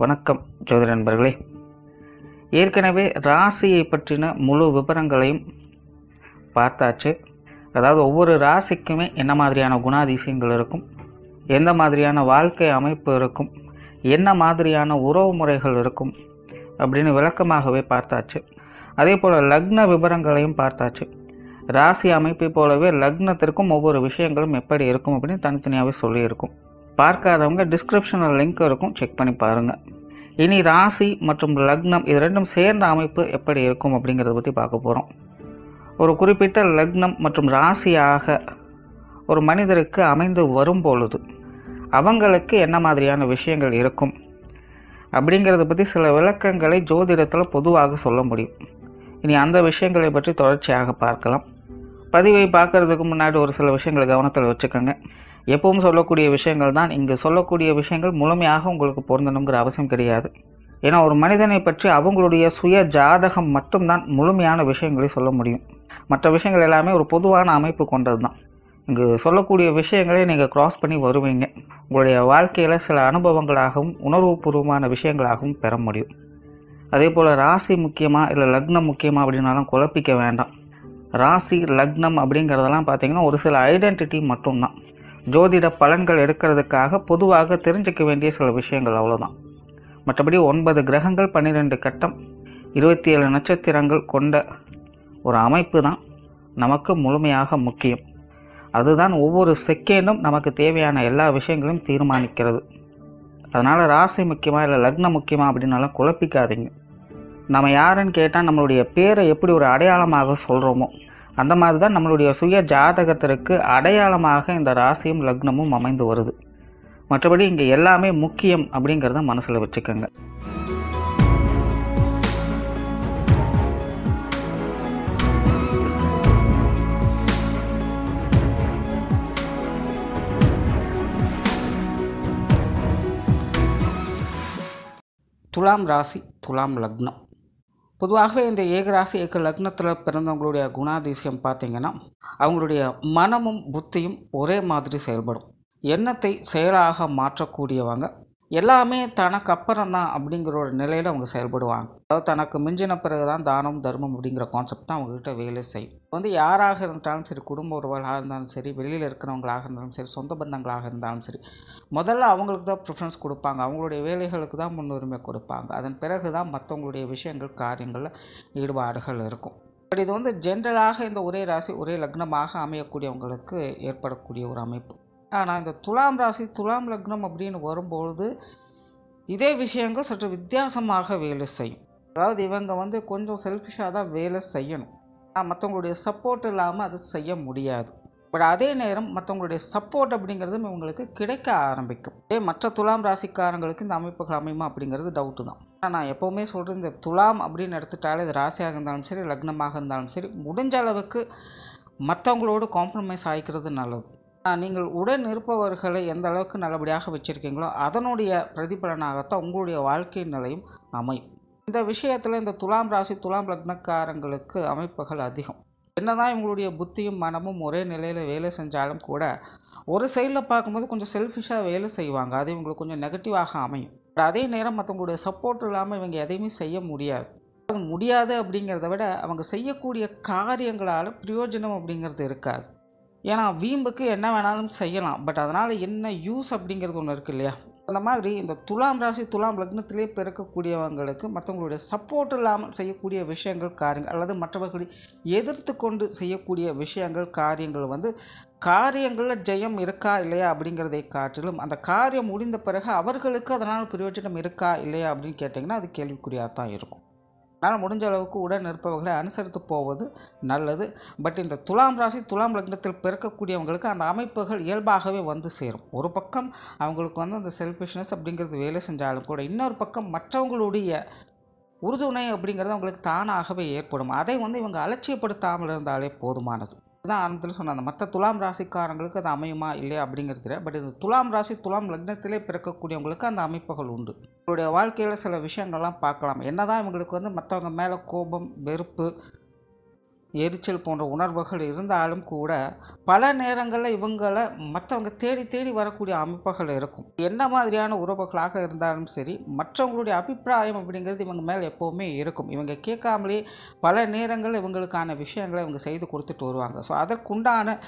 வணக்கம் ஜோதிட நண்பர்களே. ஏற்கனவே ராசியை பற்றின முழு விவரங்களையும் பார்த்தாச்சு. அதாவது ஒவ்வொரு ராசிக்குமே என்ன மாதிரியான குணாதிசயங்கள் இருக்கும், எந்த மாதிரியான வாழ்க்கை அமைப்பு இருக்கும், என்ன மாதிரியான உறவு முறைகள் இருக்கும் அப்படின்னு விளக்கமாகவே பார்த்தாச்சு. அதே போல் லக்ன விவரங்களையும் பார்த்தாச்சு. ராசி அமைப்பை போலவே லக்னத்திற்கும் ஒவ்வொரு விஷயங்களும் எப்படி இருக்கும் அப்படின்னு தனித்தனியாகவே சொல்லியிருக்கும். பார்க்காதவங்க டிஸ்கிரிப்ஷனில் லிங்க் இருக்கும், செக் பண்ணி பாருங்கள். இனி ராசி மற்றும் லக்னம் இது ரெண்டும் சேர்ந்த அமைப்பு எப்படி இருக்கும் அப்படிங்கிறத பற்றி பார்க்க போகிறோம். ஒரு குறிப்பிட்ட லக்னம் மற்றும் ராசியாக ஒரு மனிதருக்கு அமைந்து வரும் பொழுது அவங்களுக்கு என்ன மாதிரியான விஷயங்கள் இருக்கும் அப்படிங்கிறத பற்றி சில விளக்கங்களை ஜோதிடத்தில் பொதுவாக சொல்ல முடியும். இனி அந்த விஷயங்களை பற்றி தொடர்ச்சியாக பார்க்கலாம். பதிவை பார்க்கறதுக்கு முன்னாடி ஒரு சில விஷயங்களை கவனத்தில் வச்சுக்கோங்க. எப்பவும் சொல்லக்கூடிய விஷயங்கள் தான், இங்கு சொல்லக்கூடிய விஷயங்கள் முழுமையாக உங்களுக்கு பொருந்தணுங்கிற அவசியம் கிடையாது. ஏன்னா ஒரு மனிதனை பற்றி அவங்களுடைய சுய ஜாதகம் மட்டும்தான் முழுமையான விஷயங்களை சொல்ல முடியும். மற்ற விஷயங்கள் எல்லாமே ஒரு பொதுவான அமைப்பு கொண்டது தான். இங்கு சொல்லக்கூடிய விஷயங்களை நீங்கள் கிராஸ் பண்ணி வருவீங்க. உங்களுடைய வாழ்க்கையில் சில அனுபவங்களாகவும் உணர்வுபூர்வமான விஷயங்களாகவும் பெற முடியும். அதே போல் ராசி முக்கியமாக இல்லை லக்னம் முக்கியமாக அப்படின்னாலும் குழப்பிக்க வேண்டாம். ராசி லக்னம் அப்படிங்கிறதெல்லாம் பார்த்தீங்கன்னா ஒரு சில ஐடென்டிட்டி மட்டும்தான். ஜோதிட பலன்கள் எடுக்கிறதுக்காக பொதுவாக தெரிஞ்சிக்க வேண்டிய சில விஷயங்கள் அவ்வளோதான். மற்றபடி 9 கிரகங்கள் 12 கட்டம் 27 நட்சத்திரங்கள் கொண்ட ஒரு அமைப்பு தான் நமக்கு முழுமையாக முக்கியம். அதுதான் ஒவ்வொரு செகண்டும் நமக்கு தேவையான எல்லா விஷயங்களையும் தீர்மானிக்கிறது. அதனால் ராசி முக்கியமாக இல்லை லக்னம் முக்கியமாக அப்படின்னாலும் குழப்பிக்காதீங்க. நம்ம யாருன்னு கேட்டால் நம்மளுடைய பேரை எப்படி ஒரு அடையாளமாக சொல்கிறோமோ அந்த மாதிரி தான் நம்மளுடைய சுய ஜாதகத்திற்கு அடையாளமாக இந்த ராசியும் லக்னமும் அமைந்து வருது. மற்றபடி இங்கே எல்லாமே முக்கியம் அப்படிங்கிறத மனசில் வச்சுக்கோங்க. துலாம் ராசி துலாம் லக்னம். பொதுவாகவே இந்த ஏகராசி ஏக லக்னத்தில் பிறந்தவங்களுடைய குணாதிசயம் பார்த்திங்கன்னா அவங்களுடைய மனமும் புத்தியும் ஒரே மாதிரி செயல்படும். எண்ணத்தை செயலாக மாற்றக்கூடியவங்க, எல்லாமே தனக்கு அப்புறம் தான் அப்படிங்கிற ஒரு நிலையில் அவங்க செயல்படுவாங்க. அதாவது தனக்கு மிஞ்சின பிறகு தான் தானம் தர்மம் அப்படிங்கிற கான்செப்ட் தான் அவங்ககிட்ட வேலை செய்யும். யாராக இருந்தாலும் சரி, குடும்ப உறவுகளாக இருந்தாலும் சரி, வெளியில் இருக்கிறவங்களாக இருந்தாலும் சரி, சொந்த பந்தங்களாக இருந்தாலும் சரி, முதல்ல அவங்களுக்கு தான் ப்ரிஃபரன்ஸ் கொடுப்பாங்க. அவங்களுடைய வேலைகளுக்கு தான் முன்னுரிமை கொடுப்பாங்க. அதன் பிறகு தான் மற்றவங்களுடைய விஷயங்கள் காரியங்களில் ஈடுபாடுகள் இருக்கும். பட் இது ஜென்ரலாக இந்த ஒரே ராசி ஒரே லக்னமாக அமையக்கூடியவங்களுக்கு ஏற்படக்கூடிய ஒரு அமைப்பு. ஆனால் இந்த துலாம் ராசி துலாம் லக்னம் அப்படின்னு வரும்பொழுது இதே விஷயங்கள் சற்று வித்தியாசமாக வேலை செய்யும். அதாவது இவங்க கொஞ்சம் செல்ஃபிஷாக தான் வேலை செய்யணும். மற்றவங்களுடைய சப்போர்ட் இல்லாமல் அது செய்ய முடியாது. பட் அதே நேரம் மற்றவங்களுடைய சப்போர்ட் அப்படிங்கிறதும் இவங்களுக்கு கிடைக்க ஆரம்பிக்கும். மற்ற துலாம் ராசிக்காரங்களுக்கு இந்த அமைப்புகள் அமையுமா அப்படிங்கிறது டவுட்டு தான். ஆனால் நான் எப்போவுமே சொல்கிறேன், இந்த துலாம் அப்படின்னு எடுத்துட்டாலே இது ராசியாக இருந்தாலும் சரி லக்னமாக இருந்தாலும் சரி, முடிஞ்ச அளவுக்கு மற்றவங்களோடு காம்ப்ரமைஸ் ஆகிக்கிறது நல்லது. நீங்கள் உடன் இருப்பவர்களை எந்த அளவுக்கு நல்லபடியாக வச்சுருக்கீங்களோ அதனுடைய பிரதிபலனாகத்தான் உங்களுடைய வாழ்க்கை நிலையும் அமையும். இந்த விஷயத்தில் இந்த துலாம் ராசி துலாம் லக்னக்காரங்களுக்கு அமைப்புகள் அதிகம். என்னதான் இவங்களுடைய புத்தியும் மனமும் ஒரே நிலையில் வேலை செஞ்சாலும் கூட ஒரு சைடில் பார்க்கும்போது கொஞ்சம் செல்ஃபிஷாக வேலை செய்வாங்க. அது இவங்களுக்கு கொஞ்சம் நெகட்டிவாக அமையும். அதே நேரம் மற்றவங்களுடைய சப்போர்ட் இல்லாமல் இவங்க எதையுமே செய்ய முடியாது அப்படிங்கிறத விட அவங்க செய்யக்கூடிய காரியங்களால் பிரயோஜனம் அப்படிங்கிறது இருக்காது. ஏன்னா வீம்புக்கு என்ன வேணாலும் செய்யலாம், பட் அதனால் என்ன யூஸ் அப்படிங்கிறது ஒன்று இருக்குது இல்லையா? அந்த மாதிரி இந்த துலாம் ராசி துலாம் லக்னத்திலே பிறக்கக்கூடியவங்களுக்கு மற்றவங்களுடைய சப்போர்ட் இல்லாமல் செய்யக்கூடிய விஷயங்கள் காரியங்கள் அல்லது மற்றவர்களை எதிர்த்து கொண்டு செய்யக்கூடிய விஷயங்கள் காரியங்கள் காரியங்களில் ஜெயம் இருக்கா இல்லையா அப்படிங்கிறதை காட்டிலும் அந்த காரியம் முடிந்த பிறகு அவர்களுக்கு அதனால் பிரயோஜனம் இருக்கா இல்லையா அப்படின்னு கேட்டிங்கன்னா அது கேள்விக்குறியாக தான் இருக்கும். அதனால் முடிஞ்ச அளவுக்கு உடன் இருப்பவர்களை அனுசரித்து போவது நல்லது. பட் இந்த துலாம் ராசி துலாம் லக்னத்தில் பிறக்கக்கூடியவங்களுக்கு அந்த அமைப்புகள் இயல்பாகவே சேரும். ஒரு பக்கம் அவங்களுக்கு அந்த செல்ஃபிஷ்னஸ் அப்படிங்கிறது வேலை செஞ்சாலும் கூட இன்னொரு பக்கம் மற்றவங்களுடைய உறுதுணை அப்படிங்கிறது அவங்களுக்கு தானாகவே ஏற்படும். அதை இவங்க அலட்சியப்படுத்தாமல் இருந்தாலே போதுமானது. இதுதான் ஆரம்பத்தில் சொன்ன அந்த மற்ற துலாம் ராசிக்காரங்களுக்கு அது அமையுமா இல்லையா அப்படிங்கிறது. பட் இந்த துலாம் ராசி துலாம் லக்னத்திலே பிறக்கக்கூடியவங்களுக்கு அந்த அமைப்புகள் உண்டு. இவங்களுடைய வாழ்க்கையில் சில விஷயங்கள்லாம் பார்க்கலாம். என்னதான் இவங்களுக்கு மற்றவங்க மேலே கோபம் வெறுப்பு எரிச்சல் போன்ற உணர்வுகள் இருந்தாலும் கூட பல நேரங்களில் இவங்களை மற்றவங்க தேடி தேடி வரக்கூடிய அமைப்புகள் இருக்கும். என்ன மாதிரியான உறவுகளாக இருந்தாலும் சரி, மற்றவங்களுடைய அபிப்பிராயம் அப்படிங்கிறது இவங்க மேலே எப்போவுமே இருக்கும். இவங்க கேட்காமலே பல நேரங்களில் இவங்களுக்கான விஷயங்களை இவங்க செய்து கொடுத்துட்டு வருவாங்க. ஸோ அதற்குண்டான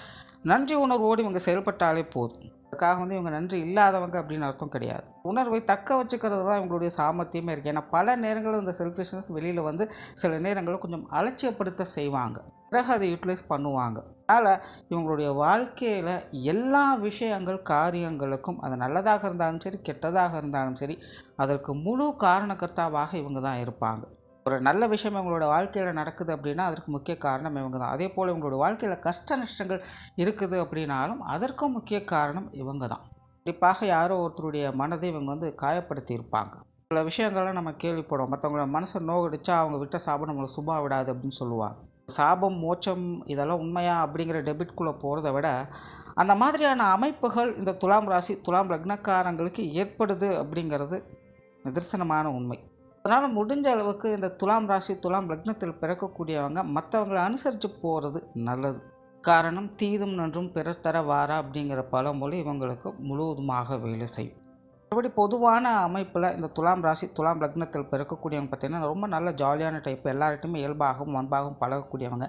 நன்றி உணர்வோடு இவங்க செயல்பட்டாலே போதும். அதுக்காக இவங்க நன்றி இல்லாதவங்க அப்படின்னு அர்த்தம் கிடையாது. உணர்வை தக்க வச்சுக்கிறது தான் இவங்களுடைய சாமர்த்தியமே இருக்குது. ஏன்னா பல நேரங்களில் இந்த செல்ஃபிஷ்னஸ் வெளியில் சில நேரங்களில் கொஞ்சம் அலட்சியப்படுத்த செய்வாங்க. பிறகு அதை யூட்டிலைஸ் பண்ணுவாங்க. அதனால் இவங்களுடைய வாழ்க்கையில் எல்லா விஷயங்கள் காரியங்களுக்கும் அது நல்லதாக இருந்தாலும் சரி, கெட்டதாக இருந்தாலும் சரி, அதற்கு முழு காரணகர்த்தாவாக இவங்க தான் இருப்பாங்க. ஒரு நல்ல விஷயம் இவங்களோட வாழ்க்கையில் நடக்குது அப்படின்னா அதற்கு முக்கிய காரணம் இவங்க தான். அதே போல் இவங்களோட வாழ்க்கையில் கஷ்ட நஷ்டங்கள் இருக்குது அப்படின்னாலும் அதற்கும் முக்கிய காரணம் இவங்க தான். குறிப்பாக யாரோ ஒருத்தருடைய மனதை இவங்க காயப்படுத்தி இருப்பாங்க. சில விஷயங்கள்லாம் நம்ம கேள்விப்படுவோம். மற்றவங்களோட மனசை நோகடிச்சா அவங்க விட்ட சாபம் நம்மளை சுபா விடாது அப்படின்னு சொல்லுவாங்க. சாபம், மோட்சம் இதெல்லாம் உண்மையா அப்படிங்கிற டெபிட்குள்ளே போகிறத விட அந்த மாதிரியான அமைப்புகள் இந்த துலாம் ராசி துலாம் லக்னக்காரங்களுக்கு ஏற்படுது அப்படிங்கிறது நிதர்சனமான உண்மை. அதனால் முடிஞ்ச அளவுக்கு இந்த துலாம் ராசி துலாம் லக்னத்தில் பிறக்கக்கூடியவங்க மற்றவங்களை அனுசரித்து போகிறது நல்லது. காரணம், தீதும் நன்றும் பிறர் தர வாரா அப்படிங்கிற பழமொழி இவங்களுக்கு முழுவதுமாக வேலை செய்யும். மற்றபடி பொதுவான அமைப்பில் இந்த துலாம் ராசி துலாம் லக்னத்தில் பிறக்கக்கூடியவங்க பார்த்திங்கன்னா ரொம்ப நல்ல ஜாலியான டைப். எல்லார்கிட்டையுமே இயல்பாகவும் அன்பாகவும் பழகக்கூடியவங்க.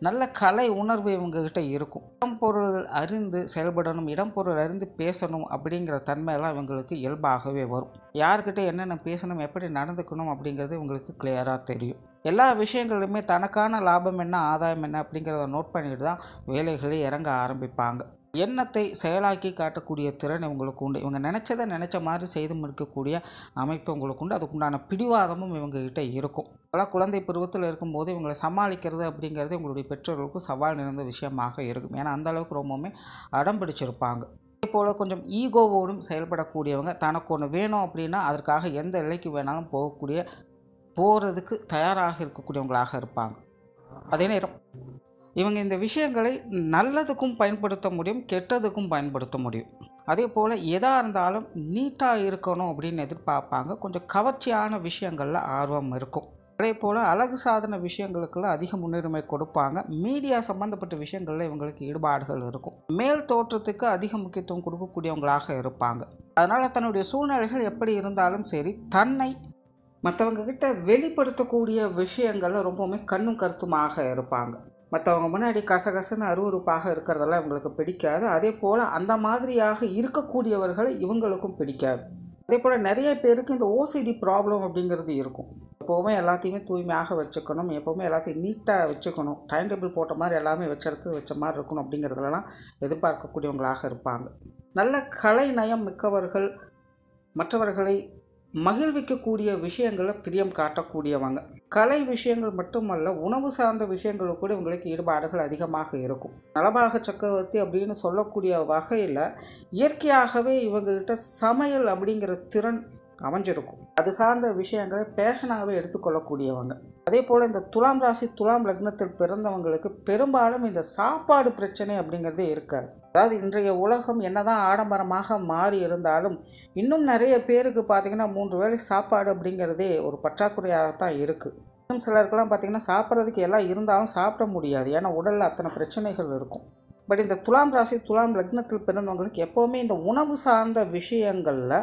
நல்ல கலை உணர்வு இவங்ககிட்ட இருக்கும். இடம் பொருள் அறிந்து செயல்படணும், இடம் பொருள் அறிந்து பேசணும் அப்படிங்கிற தன்மையெல்லாம் இவங்களுக்கு இயல்பாகவே வரும். யார்கிட்ட என்னென்ன பேசணும், எப்படி நடந்துக்கணும் அப்படிங்கிறது இவங்களுக்கு கிளியராக தெரியும். எல்லா விஷயங்களுமே தனக்கான லாபம் என்ன, ஆதாயம் என்ன அப்படிங்கிறத நோட் பண்ணிட்டு தான் வேலைகளை இறங்க ஆரம்பிப்பாங்க. எண்ணத்தை செயலாக்கி காட்டக்கூடிய திறன் இவங்களுக்கு உண்டு. இவங்க நினச்சதை நினச்ச மாதிரி செய்து முடிக்கக்கூடிய அமைப்பு இவங்களுக்கு உண்டு. அதுக்குண்டான பிடிவாதமும் இவங்ககிட்ட இருக்கும். அதெல்லாம் குழந்தை பருவத்தில் இருக்கும்போது இவங்களை சமாளிக்கிறது அப்படிங்கிறது இவங்களுடைய பெற்றோர்களுக்கு சவால் நிறைந்த விஷயமாக இருக்கும். ஏன்னா அந்தளவுக்கு ரொம்பவுமே அடம் பிடிச்சிருப்பாங்க. அதே போல் கொஞ்சம் ஈகோவோடும் செயல்படக்கூடியவங்க. தனக்கு ஒன்று வேணும் அப்படின்னா அதற்காக எந்த எல்லைக்கு வேணாலும் போகிறதுக்கு தயாராக இருக்கக்கூடியவங்களாக இருப்பாங்க. அதே நேரம் இவங்க இந்த விஷயங்களை நல்லதுக்கும் பயன்படுத்த முடியும், கெட்டதுக்கும் பயன்படுத்த முடியும். அதே போல் எதாக இருந்தாலும் நீட்டாக இருக்கணும் அப்படின்னு எதிர்பார்ப்பாங்க. கொஞ்சம் கவர்ச்சியான விஷயங்களில் ஆர்வம் இருக்கும். அதே போல் அழகு சாதன விஷயங்களுக்கெல்லாம் அதிக முன்னுரிமை கொடுப்பாங்க. மீடியா சம்மந்தப்பட்ட விஷயங்களில் இவங்களுக்கு ஈடுபாடுகள் இருக்கும். மேல் தோற்றத்துக்கு அதிக முக்கியத்துவம் கொடுக்கக்கூடியவங்களாக இருப்பாங்க. அதனால் தன்னுடைய சூழ்நிலைகள் எப்படி இருந்தாலும் சரி, தன்னை மற்றவங்கக்கிட்ட வெளிப்படுத்தக்கூடிய விஷயங்களில் ரொம்பவுமே கண்ணும் கருத்துமாக இருப்பாங்க. மற்றவங்க முன்னாடி கசகசன்னு அருவருப்பாக இருக்கிறதெல்லாம் இவங்களுக்கு பிடிக்காது. அதே போல் அந்த மாதிரியாக இருக்கக்கூடியவர்களை இவங்களுக்கும் பிடிக்காது. அதே போல் நிறைய பேருக்கு இந்த ஓசிடி ப்ராப்ளம் அப்படிங்கிறது இருக்கும். எப்போவுமே எல்லாத்தையுமே தூய்மையாக வச்சுக்கணும், எப்போவுமே எல்லாத்தையும் நீட்டாக வச்சுக்கணும், டைம் டேபிள் போட்ட மாதிரி எல்லாமே வச்ச மாதிரி இருக்கணும் அப்படிங்கிறதுலாம் எதிர்பார்க்கக்கூடியவங்களாக இருப்பாங்க. நல்ல கலை நயம் மிக்கவர்கள், மற்றவர்களை மகிழ்விக்கக்கூடிய விஷயங்களை பிரியம் காட்டக்கூடியவங்க. கலை விஷயங்கள் மட்டுமல்ல, உணவு சார்ந்த விஷயங்களும் கூட இவங்களுக்கு ஈடுபாடுகள் அதிகமாக இருக்கும். நலபாக சக்கரவர்த்தி அப்படின்னு சொல்லக்கூடிய வகையில் இயற்கையாகவே இவங்ககிட்ட சமையல் அப்படிங்கிற திறன் அமைஞ்சிருக்கும். அது சார்ந்த விஷயங்களை பேஷனாகவே எடுத்துக்கொள்ளக்கூடியவங்க. அதே போல் இந்த துலாம் ராசி துலாம் லக்னத்தில் பிறந்தவங்களுக்கு பெரும்பாலும் இந்த சாப்பாடு பிரச்சனை அப்படிங்கிறதே இருக்காது. அதாவது இன்றைய உலகம் என்னதான் ஆடம்பரமாக மாறி இருந்தாலும் இன்னும் நிறைய பேருக்கு பார்த்திங்கன்னா 3 வேளை சாப்பாடு அப்படிங்கிறதே ஒரு பற்றாக்குறையாகத்தான் இருக்குது. இன்னும் சிலருக்கெல்லாம் பார்த்திங்கன்னா சாப்பிட்றதுக்கு எல்லாம் இருந்தாலும் சாப்பிட முடியாது. ஏன்னா உடலில் அத்தனை பிரச்சனைகள் இருக்கும். பட் இந்த துலாம் ராசி துலாம் லக்னத்தில் பிறந்தவங்களுக்கு எப்போவுமே இந்த உணவு சார்ந்த விஷயங்களில்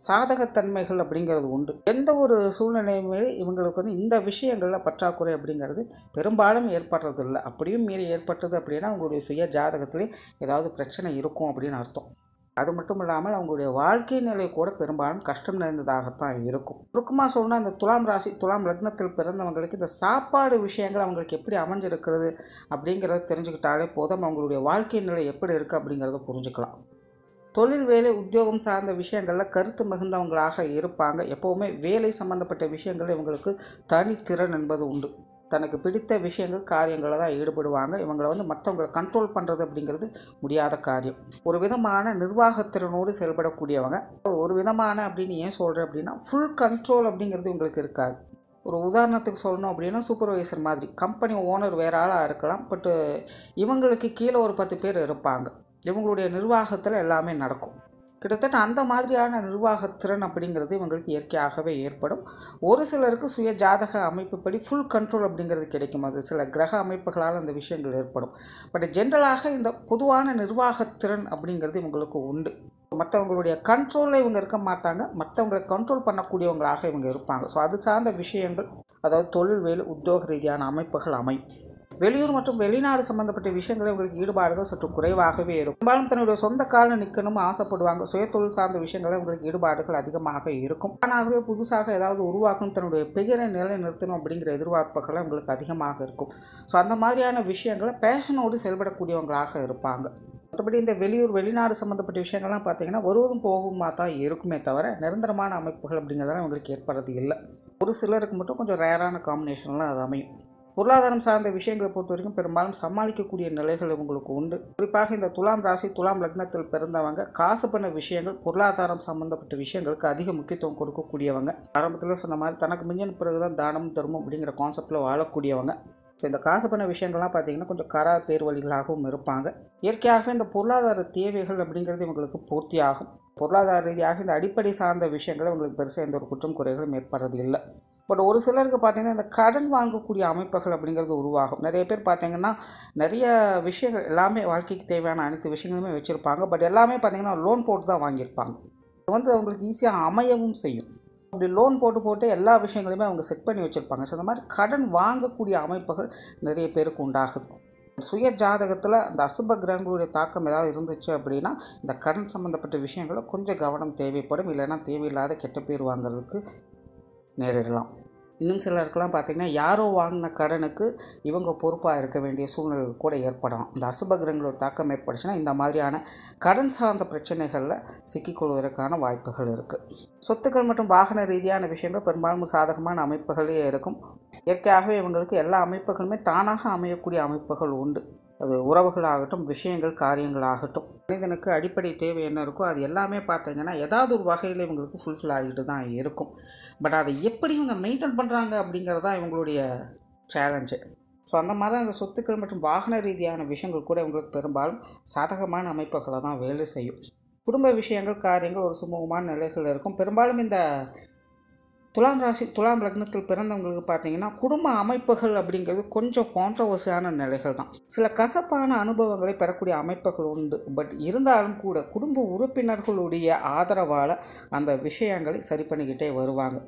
சாதகத்தன்மைகள் அப்படிங்கிறது உண்டு. எந்த ஒரு சூழ்நிலையுமே இவங்களுக்கு இந்த விஷயங்களில் பற்றாக்குறை அப்படிங்கிறது பெரும்பாலும் ஏற்படுறதில்லை. அப்படியும் மீறி ஏற்பட்டது அப்படின்னா அவங்களுடைய சுய ஜாதகத்திலே ஏதாவது பிரச்சனை இருக்கும் அப்படின்னு அர்த்தம். அது மட்டும் இல்லாமல் அவங்களுடைய வாழ்க்கை நிலை கூட பெரும்பாலும் கஷ்டம் நிறைந்ததாகத்தான் இருக்கும். சுருக்கமாக சொல்லணும்னா இந்த துலாம் ராசி துலாம் லக்னத்தில் பிறந்தவங்களுக்கு இந்த சாப்பாடு விஷயங்கள் அவங்களுக்கு எப்படி அமைஞ்சிருக்கிறது அப்படிங்கிறத தெரிஞ்சுக்கிட்டாலே போதும். அவங்களுடைய வாழ்க்கை நிலை எப்படி இருக்குது அப்படிங்கிறத புரிஞ்சுக்கலாம். தொழில், வேலை, உத்தியோகம் சார்ந்த விஷயங்களில் கருத்து மிகுந்தவங்களாக இருப்பாங்க. எப்போவுமே வேலை சம்மந்தப்பட்ட விஷயங்கள் இவங்களுக்கு தனித்திறன் என்பது உண்டு. தனக்கு பிடித்த விஷயங்கள் காரியங்களில் தான் ஈடுபடுவாங்க. இவங்களை மற்றவங்களை கண்ட்ரோல் பண்ணுறது அப்படிங்கிறது முடியாத காரியம். ஒரு விதமான நிர்வாகத்திறனோடு செயல்படக்கூடியவங்க. ஒரு விதமான அப்படின்னு ஏன் சொல்கிறேன் அப்படின்னா ஃபுல் கண்ட்ரோல் அப்படிங்கிறது இவங்களுக்கு இருக்காது. ஒரு உதாரணத்துக்கு சொல்லணும் அப்படின்னா சூப்பர்வைசர் மாதிரி. கம்பெனி ஓனர் வேறு ஆளாக இருக்கலாம், பட்டு இவங்களுக்கு கீழே ஒரு 10 பேர் இருப்பாங்க. இவங்களுடைய நிர்வாகத்தில் எல்லாமே நடக்கும். கிட்டத்தட்ட அந்த மாதிரியான நிர்வாகத்திறன் அப்படிங்கிறது இவங்களுக்கு இயற்கையாகவே ஏற்படும். ஒரு சிலருக்கு சுய ஜாதக அமைப்புப்படி ஃபுல் கண்ட்ரோல் அப்படிங்கிறது கிடைக்கும். அது சில கிரக அமைப்புகளால் அந்த விஷயங்கள் ஏற்படும். பட் ஜென்ரலாக இந்த பொதுவான நிர்வாகத்திறன் அப்படிங்கிறது இவங்களுக்கு உண்டு. மற்றவங்களுடைய கண்ட்ரோலில் இவங்க இருக்க மாட்டாங்க, மற்றவங்களை கண்ட்ரோல் பண்ணக்கூடியவங்களாக இவங்க இருப்பாங்க. ஸோ அது சார்ந்த விஷயங்கள், அதாவது தொழில், வேலை, உத்தியோக ரீதியான அமைப்புகள் அமையும். வெளியூர் மற்றும் வெளிநாடு சம்பந்தப்பட்ட விஷயங்களில் இவங்களுக்கு ஈடுபாடுகள் சற்று குறைவாகவே இருக்கும். பெரும்பாலும் தன்னுடைய சொந்த காலில் நிற்கணும்னு ஆசைப்படுவாங்க. சுய தொழில் சார்ந்த விஷயங்களில் இவங்களுக்கு ஈடுபாடுகள் அதிகமாக இருக்கும். ஆனாகவே புதுசாக ஏதாவது உருவாக்கணும், தன்னுடைய பெயரை நிலைநிறுத்தணும் அப்படிங்கிற எதிர்பார்ப்புகள் இவங்களுக்கு அதிகமாக இருக்கும். ஸோ அந்த மாதிரியான விஷயங்களை பேஷனோடு செயல்படக்கூடியவங்களாக இருப்பாங்க. மற்றபடி இந்த வெளியூர் வெளிநாடு சம்மந்தப்பட்ட விஷயங்கள்லாம் பார்த்திங்கன்னா வருவதும் போகுமா தான் இருக்குமே தவிர நிரந்தரமான அமைப்புகள் அப்படிங்கிறதெல்லாம் இவங்களுக்கு ஏற்படுறது இல்லை. ஒரு சிலருக்கு மட்டும் கொஞ்சம் ரேரான காம்பினேஷன்லாம் அது அமையும். பொருளாதாரம் சார்ந்த விஷயங்களை பொறுத்த வரைக்கும் பெரும்பாலும் சமாளிக்கக்கூடிய நிலைகள் இவங்களுக்கு உண்டு. குறிப்பாக இந்த துலாம் ராசி துலாம் லக்னத்தில் பிறந்தவங்க காசு பண்ண விஷயங்கள், பொருளாதாரம் சம்பந்தப்பட்ட விஷயங்களுக்கு அதிக முக்கியத்துவம் கொடுக்கக்கூடியவங்க. ஆரம்பத்தில் சொன்ன மாதிரி தனக்கு மிஞ்சின பிறகுதான் தானம் தர்மம் அப்படிங்கிற கான்செப்டில் வாழக்கூடியவங்க. ஸோ இந்த காசு பண்ண விஷயங்கள்லாம் பார்த்திங்கன்னா கொஞ்சம் பேர் வழிகளாகவும் இருப்பாங்க. இயற்கையாகவே இந்த பொருளாதார தேவைகள் அப்படிங்கிறது இவங்களுக்கு பூர்த்தியாகும். பொருளாதார ரீதியாக இந்த அடிப்படை சார்ந்த விஷயங்களை இவங்களுக்கு பெருசாக எந்த ஒரு குற்றம் குறைகளும் ஏற்படுறது இல்லை. பட் ஒரு சிலருக்கு பார்த்திங்கன்னா இந்த கடன் வாங்கக்கூடிய அமைப்புகள் அப்படிங்கிறது உருவாகும். நிறைய பேர் பார்த்திங்கன்னா நிறைய விஷயங்கள் எல்லாமே வாழ்க்கைக்கு தேவையான அனைத்து விஷயங்களுமே வச்சுருப்பாங்க. பட் எல்லாமே பார்த்திங்கன்னா லோன் போட்டு தான் வாங்கியிருப்பாங்க. இது அவங்களுக்கு ஈஸியாக அமையவும் செய்யும். அப்படி லோன் போட்டு எல்லா விஷயங்களையுமே அவங்க செட் பண்ணி வச்சுருப்பாங்க. ஸோ அந்த மாதிரி கடன் வாங்கக்கூடிய அமைப்புகள் நிறைய பேருக்கு உண்டாகுது. சுய ஜாதகத்தில் அந்த அசுப கிரகங்களுடைய தாக்கம் ஏதாவது இருந்துச்சு அப்படின்னா இந்த கடன் சம்மந்தப்பட்ட விஷயங்களில் கொஞ்சம் கவனம் தேவைப்படும். இல்லைன்னா தேவையில்லாத கெட்ட பேர் வாங்கிறதுக்கு நேரிடலாம். இன்னும் சிலருக்கெல்லாம் பார்த்திங்கன்னா யாரோ வாங்கின கடனுக்கு இவங்க பொறுப்பாக இருக்க வேண்டிய சூழ்நிலைகள் கூட ஏற்படலாம். இந்த அசுப கிரகங்களோட தாக்கம் ஏற்பட்டுச்சுன்னா இந்த மாதிரியான கடன் சார்ந்த பிரச்சனைகளில் சிக்கிக்கொள்வதற்கான வாய்ப்புகள் இருக்குது. சொத்துக்கள் மற்றும் வாகன ரீதியான விஷயங்கள் பெரும்பாலும் சாதகமான அமைப்புகளே இருக்கும். இயற்கையாகவே இவங்களுக்கு எல்லா அமைப்புகளுமே தானாக அமையக்கூடிய அமைப்புகள் உண்டு. அது உறவுகளாகட்டும், விஷயங்கள், காரியங்களாகட்டும், மனிதனுக்கு அடிப்படை தேவை என்ன இருக்கோ அது எல்லாமே பார்த்திங்கன்னா ஏதாவது ஒரு வகையில் இவங்களுக்கு ஃபுல்ஃபில் ஆகிட்டு தான் இருக்கும். பட் அதை எப்படி இவங்க மெயின்டைன் பண்ணுறாங்க அப்படிங்கிறது தான் இவங்களுடைய சேலஞ்சு. ஸோ அந்த மாதிரி அந்த சொத்துக்கள் மற்றும் வாகன ரீதியான விஷயங்கள் கூட இவங்களுக்கு பெரும்பாலும் சாதகமான அமைப்புகளை தான் வேலை செய்யும். குடும்ப விஷயங்கள், காரியங்கள் ஒரு சுமூகமான நிலைகள் இருக்கும். பெரும்பாலும் இந்த துலாம் ராசி துலாம் லக்னத்தில் பிறந்தவங்களுக்கு பார்த்திங்கன்னா குடும்ப அமைப்புகள் அப்படிங்கிறது கொஞ்சம் கான்ட்ரவர்சியான நிலைகள் தான். சில கசப்பான அனுபவங்களை பெறக்கூடிய அமைப்புகள் உண்டு. பட் இருந்தாலும் கூட குடும்ப உறுப்பினர்களுடைய ஆதரவால் அந்த விஷயங்களை சரி பண்ணிக்கிட்டே வருவாங்க.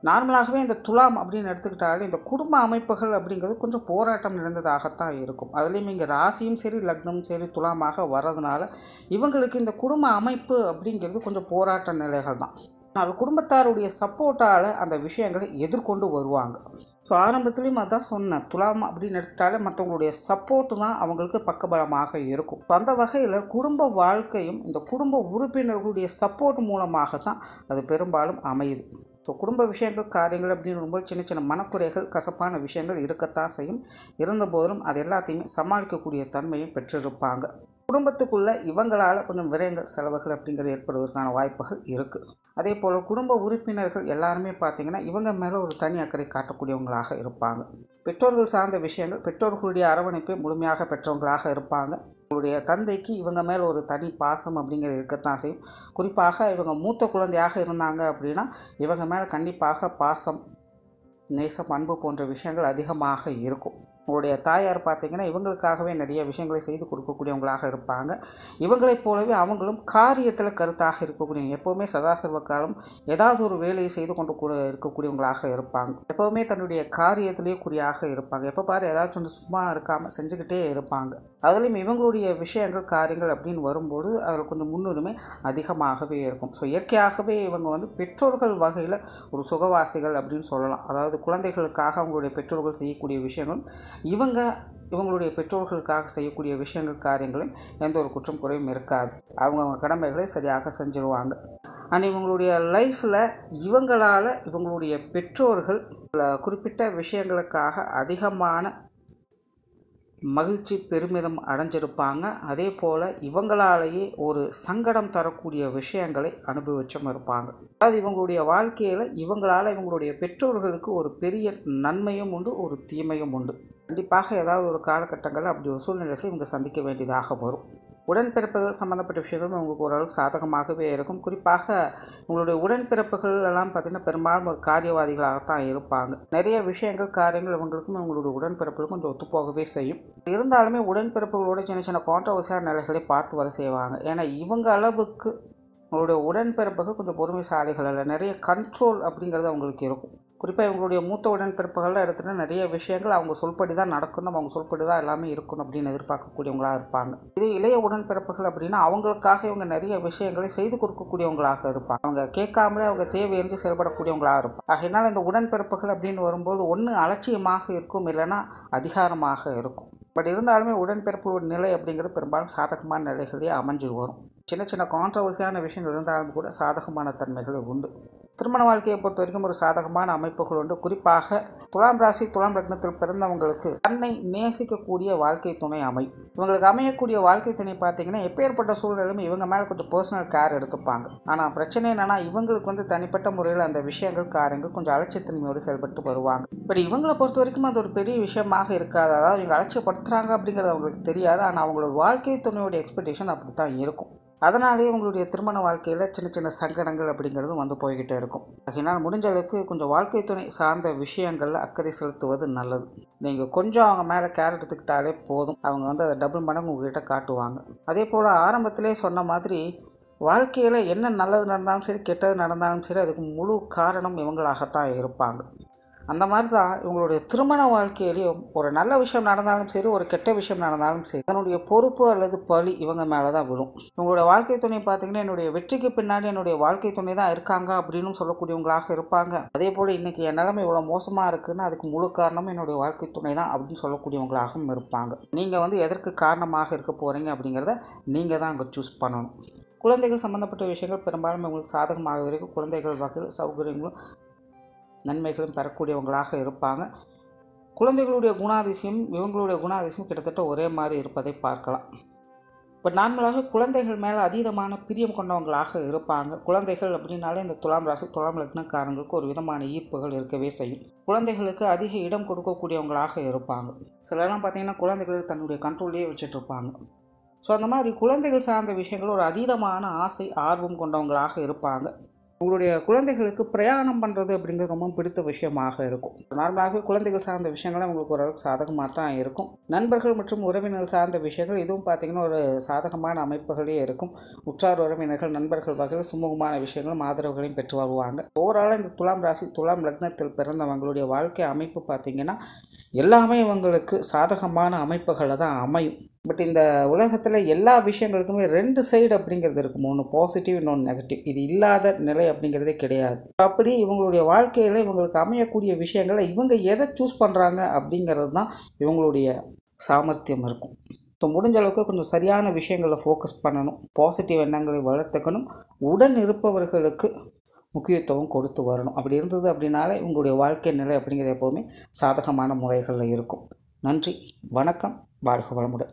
நார்மலாகவே இந்த துலாம் அப்படின்னு எடுத்துக்கிட்டாலே இந்த குடும்ப அமைப்புகள் அப்படிங்கிறது கொஞ்சம் போராட்டம் நிறைந்ததாகத்தான் இருக்கும். அதுலேயும் இங்கே ராசியும் சரி லக்னமும் சரி துலாமாக வர்றதுனால இவங்களுக்கு இந்த குடும்ப அமைப்பு அப்படிங்கிறது கொஞ்சம் போராட்ட நிலைகள் தான். அது குடும்பத்தாருடைய சப்போர்ட்டால் அந்த விஷயங்களை எதிர்கொண்டு வருவாங்க. ஸோ ஆரம்பத்துலேயும் அதான் சொன்னேன், துலாம் அப்படின்னு எடுத்தாலே மற்றவங்களுடைய சப்போர்ட்டு தான் அவங்களுக்கு பக்கபலமாக இருக்கும். அந்த வகையில் குடும்ப வாழ்க்கையும் இந்த குடும்ப உறுப்பினர்களுடைய சப்போர்ட் மூலமாக தான் அது பெரும்பாலும் அமையுது. ஸோ குடும்ப விஷயங்கள், காரியங்கள் அப்படின்னு ரொம்ப சின்ன சின்ன மனக்குறைகள், கசப்பான விஷயங்கள் இருக்கத்தான் செய்யும். இருந்தபோதும் அது எல்லாத்தையுமே சமாளிக்கக்கூடிய தன்மையை பெற்றிருப்பாங்க. குடும்பத்துக்குள்ளே இவங்களால் கொஞ்சம் விரயங்கள், செலவுகள் அப்படிங்கிறது ஏற்படுவதற்கான வாய்ப்புகள் இருக்குது. அதே போல் குடும்ப உறுப்பினர்கள் எல்லாருமே பார்த்திங்கன்னா இவங்க மேலே ஒரு தனி அக்கறை காட்டக்கூடியவங்களாக இருப்பாங்க. பெற்றோர்கள் சார்ந்த விஷயங்கள், பெற்றோர்களுடைய அரவணைப்பை முழுமையாக பெற்றவங்களாக இருப்பாங்க. அவங்களுடைய தந்தைக்கு இவங்க மேலே ஒரு தனி பாசம் அப்படிங்கிறது இருக்கத்தான் செய்யும். குறிப்பாக இவங்க மூத்த குழந்தையாக இருந்தாங்க அப்படின்னா இவங்க மேலே கண்டிப்பாக பாசம், நேசம், அன்பு போன்ற விஷயங்கள் அதிகமாக இருக்கும். உங்களுடைய தாயார் பார்த்திங்கன்னா இவங்களுக்காகவே நிறைய விஷயங்களை செய்து கொடுக்கக்கூடியவங்களாக இருப்பாங்க. இவங்களைப் போலவே அவங்களும் காரியத்தில் கருத்தாக இருக்கக்கூடிய, எப்போவுமே சதாசர்வ காலம் ஏதாவது ஒரு வேலையை செய்து கொண்டு கூட இருக்கக்கூடியவங்களாக இருப்பாங்க. எப்போவுமே தன்னுடைய காரியத்திலே குறியாக இருப்பாங்க. எப்போ பாரு ஏதாச்சும் சும்மா இருக்காமல் செஞ்சுக்கிட்டே இருப்பாங்க. அதுலேயும் இவங்களுடைய விஷயங்கள், காரியங்கள் அப்படின்னு வரும்போது அதில் கொஞ்சம் முன்னுரிமை அதிகமாகவே இருக்கும். ஸோ இயற்கையாகவே இவங்க பெற்றோர்கள் வகையில் ஒரு சுகவாசிகள் அப்படின்னு சொல்லலாம். அதாவது குழந்தைகளுக்காக அவங்களுடைய பெற்றோர்கள் செய்யக்கூடிய விஷயங்களும் இவங்களுடைய பெற்றோர்களுக்காக செய்யக்கூடிய விஷயங்கள், காரியங்களும் எந்த ஒரு குற்றம் குறையும் இருக்காது. அவங்க கடமைகளை சரியாக செஞ்சுருவாங்க. அண்ட் இவங்களுடைய லைஃப்பில் இவங்களால் இவங்களுடைய பெற்றோர்கள் குறிப்பிட்ட விஷயங்களுக்காக அதிகமான மகிழ்ச்சி, பெருமிதம் அடைஞ்சிருப்பாங்க. அதே போல் இவங்களாலேயே ஒரு சங்கடம் தரக்கூடிய விஷயங்களை அனுபவிச்சும் இருப்பாங்க. அதாவது இவங்களுடைய வாழ்க்கையில் இவங்களால் இவங்களுடைய பெற்றோர்களுக்கு ஒரு பெரிய நன்மையும் உண்டு, ஒரு தீமையும் உண்டு. கண்டிப்பாக ஏதாவது ஒரு காலகட்டங்களில் அப்படி ஒரு சூழ்நிலைகளை இவங்க சந்திக்க வேண்டியதாக வரும். உடன்பிறப்புகள் சம்மந்தப்பட்ட விஷயங்களும் உங்களுக்கு ஓரளவுக்கு சாதகமாகவே இருக்கும். குறிப்பாக உங்களுடைய உடன்பிறப்புகள் எல்லாம் பார்த்திங்கன்னா பெரும்பாலும் ஒரு காரியவாதிகளாகத்தான் இருப்பாங்க. நிறைய விஷயங்கள் காரியங்கள் இவங்களுக்கும் உங்களுடைய உடன்பிறப்புகளுக்கும் கொஞ்சம் ஒத்துப்போகவே செய்யும். இருந்தாலுமே உடன்பிறப்புகளோட சின்ன சின்ன கான்ட்ரோவர்சியான நிலைகளை பார்த்து வர செய்வாங்க. ஏன்னா இவங்க அளவுக்கு உங்களுடைய உடன்பிறப்புகள் கொஞ்சம் பொறுமைசாலிகள் அல்ல. நிறைய கண்ட்ரோல் அப்படிங்கிறது அவங்களுக்கு இருக்கும். குறிப்பாக இவங்களுடைய மூத்த உடன்பிறப்புகள்லாம் எடுத்துகிட்டு நிறைய விஷயங்கள் அவங்க சொல்படி தான் நடக்கணும், அவங்க சொல்படி தான் எல்லாமே இருக்கணும் அப்படின்னு எதிர்பார்க்கக்கூடியவங்களாக இருப்பாங்க. இது இளைய உடன்பிறப்புகள் அப்படின்னா அவங்களுக்காக இவங்க நிறைய விஷயங்களை செய்து கொடுக்கக்கூடியவங்களாக இருப்பாங்க. அவங்க கேட்காமலே அவங்க தேவையின்றி செயல்படக்கூடியவங்களாக இருப்பாங்க. ஆகையினால் இந்த உடன்பிறப்புகள் அப்படின்னு வரும்போது ஒன்று அலட்சியமாக இருக்கும், இல்லைன்னா அதிகாரமாக இருக்கும். பட் இருந்தாலுமே உடன்பிறப்புடைய நிலை அப்படிங்கிறது பெரும்பாலும் சாதகமான நிலைகளே அமைஞ்சு வரும். சின்ன சின்ன கான்ட்ரவர்சியான விஷயங்கள் இருந்தாலும் கூட சாதகமான தன்மைகள் உண்டு. திருமண வாழ்க்கையை பொறுத்த வரைக்கும் ஒரு சாதகமான அமைப்புகள் உண்டு. குறிப்பாக துலாம் ராசி துலாம் லக்னத்தில் பிறந்தவங்களுக்கு தன்னை நேசிக்கக்கூடிய வாழ்க்கை துணை இவங்களுக்கு அமையக்கூடிய வாழ்க்கை துணை பார்த்தீங்கன்னா எப்பேற்பட்ட சூழ்நிலையும் இவங்க மேலே கொஞ்சம் பர்சனல் கேர் எடுத்துப்பாங்க. ஆனால் பிரச்சனை என்னன்னா இவங்களுக்கு தனிப்பட்ட முறையில் அந்த விஷயங்கள் காரியங்கள் கொஞ்சம் அலட்சியத்தன்மையோடு செயல்பட்டு வருவாங்க. பட் இவங்களை பொறுத்த வரைக்கும் அது ஒரு பெரிய விஷயமாக இருக்காது. அதாவது இவங்க அலட்சியப்படுத்துகிறாங்க அப்படிங்கிறது அவங்களுக்கு தெரியாது. ஆனால் அவங்களோட வாழ்க்கை துணையோட எக்ஸ்பெக்டேஷன் அப்படி தான் இருக்கும். அதனாலேயே உங்களுடைய திருமண வாழ்க்கையில் சின்ன சின்ன சங்கடங்கள் அப்படிங்கிறதும் போய்கிட்டே இருக்கும். அதனால் முடிஞ்ச அளவுக்கு கொஞ்சம் வாழ்க்கை துணை சார்ந்த விஷயங்களில் அக்கறை செலுத்துவது நல்லது. நீங்கள் கொஞ்சம் அவங்க மேலே கேர் எடுத்துக்கிட்டாலே போதும். அவங்க அதை டபுள் மடங்கு உங்கள்கிட்ட காட்டுவாங்க. அதே போல் ஆரம்பத்திலே சொன்ன மாதிரி வாழ்க்கையில் என்ன நல்லது நடந்தாலும் சரி கெட்டது நடந்தாலும் சரி அதுக்கு முழு காரணம் இவங்களாகத்தான் இருப்பாங்க. அந்த மாதிரி தான் இவங்களுடைய திருமண வாழ்க்கையிலையும் ஒரு நல்ல விஷயம் நடந்தாலும் சரி ஒரு கெட்ட விஷயம் நடந்தாலும் சரி அதனுடைய பொறுப்பு அல்லது பழி இவங்க மேலே தான் விழும். இவங்களுடைய வாழ்க்கை துணை பார்த்திங்கன்னா என்னுடைய வெற்றிக்கு பின்னாடி என்னுடைய வாழ்க்கை துணை தான் இருக்காங்க அப்படின்னு சொல்லக்கூடியவங்களாக இருப்பாங்க. அதே போல் இன்றைக்கி என் நிலைமை இவ்வளோ மோசமாக இருக்குதுன்னு அதுக்கு முழு காரணமும் என்னுடைய வாழ்க்கை துணை தான் அப்படின்னு சொல்லக்கூடியவங்களாகவும் இருப்பாங்க. நீங்கள் எதற்கு காரணமாக இருக்க போகிறீங்க அப்படிங்கிறத நீங்கள் தான் அங்கே சூஸ் பண்ணணும். குழந்தைகள் சம்மந்தப்பட்ட விஷயங்கள் பெரும்பாலும் உங்களுக்கு சாதகமாக இருக்கும். குழந்தைகள் வகையில் சௌகரியங்களும் நன்மைகளும் பெறக்கூடியவங்களாக இருப்பாங்க. குழந்தைகளுடைய குணாதிசயம் இவங்களுடைய குணாதிசயம் கிட்டத்தட்ட ஒரே மாதிரி இருப்பதை பார்க்கலாம். பட் நார்மலாக குழந்தைகள் மேலே அதீதமான பிரியம் கொண்டவங்களாக இருப்பாங்க. குழந்தைகள் அப்படின்னாலே இந்த துலாம் ராசி துலாம் லக்னக்காரங்களுக்கு ஒரு விதமான ஈர்ப்புகள் இருக்கவே செய்யும். குழந்தைகளுக்கு அதிக இடம் கொடுக்கக்கூடியவங்களாக இருப்பாங்க. சிலரெல்லாம் பார்த்திங்கன்னா குழந்தைகள் தன்னுடைய கண்ட்ரோல்லையே வச்சுட்ருப்பாங்க. ஸோ அந்த மாதிரி குழந்தைகள் சார்ந்த விஷயங்கள் ஒரு அதீதமான ஆசை ஆர்வம் கொண்டவங்களாக இருப்பாங்க. உங்களுடைய குழந்தைகளுக்கு பிரயாணம் பண்ணுறது அப்படிங்கிறது ரொம்ப பிடித்த விஷயமாக இருக்கும். நார்மலாகவே குழந்தைகள் சார்ந்த விஷயங்கள்லாம் உங்களுக்கு ஓரளவுக்கு சாதகமாக தான் இருக்கும். நண்பர்கள் மற்றும் உறவினர்கள் சார்ந்த விஷயங்கள் இதுவும் பார்த்திங்கன்னா ஒரு சாதகமான அமைப்புகளே இருக்கும். உற்றார் உறவினர்கள் நண்பர்கள் வகையில் சுமூகமான விஷயங்களும் ஆதரவுகளையும் பெற்று வருவாங்க. ஓவராலாக இந்த துலாம் ராசி துலாம் லக்னத்தில் பிறந்தவங்களுடைய வாழ்க்கை அமைப்பு பார்த்திங்கன்னா எல்லாமே இவங்களுக்கு சாதகமான அமைப்புகளை தான் அமையும். பட் இந்த உலகத்தில் எல்லா விஷயங்களுக்குமே ரெண்டு சைடு அப்படிங்கிறது இருக்கும். ஒன்று பாசிட்டிவ் இன்னொன்று நெகட்டிவ். இது இல்லாத நிலை அப்படிங்கிறதே கிடையாது. அப்படி இவங்களுடைய வாழ்க்கையில் இவங்களுக்கு அமையக்கூடிய விஷயங்களை இவங்க எதை சூஸ் பண்ணுறாங்க அப்படிங்கிறது தான் இவங்களுடைய சாமர்த்தியம் இருக்கும். ஸோ முடிஞ்ச அளவுக்கு கொஞ்சம் சரியான விஷயங்களில் ஃபோக்கஸ் பண்ணணும். பாசிட்டிவ் எண்ணங்களை வளர்த்துக்கணும். உடன் இருப்பவர்களுக்கு முக்கியத்துவம் கொடுத்து வரணும். அப்படி இருந்தது அப்படின்னாலே உங்களுடைய வாழ்க்கை நிலை அப்படிங்கிறது எப்போதுமே சாதகமான முறைகளில் இருக்கும். நன்றி, வணக்கம், வாழ்க வளமுடன்.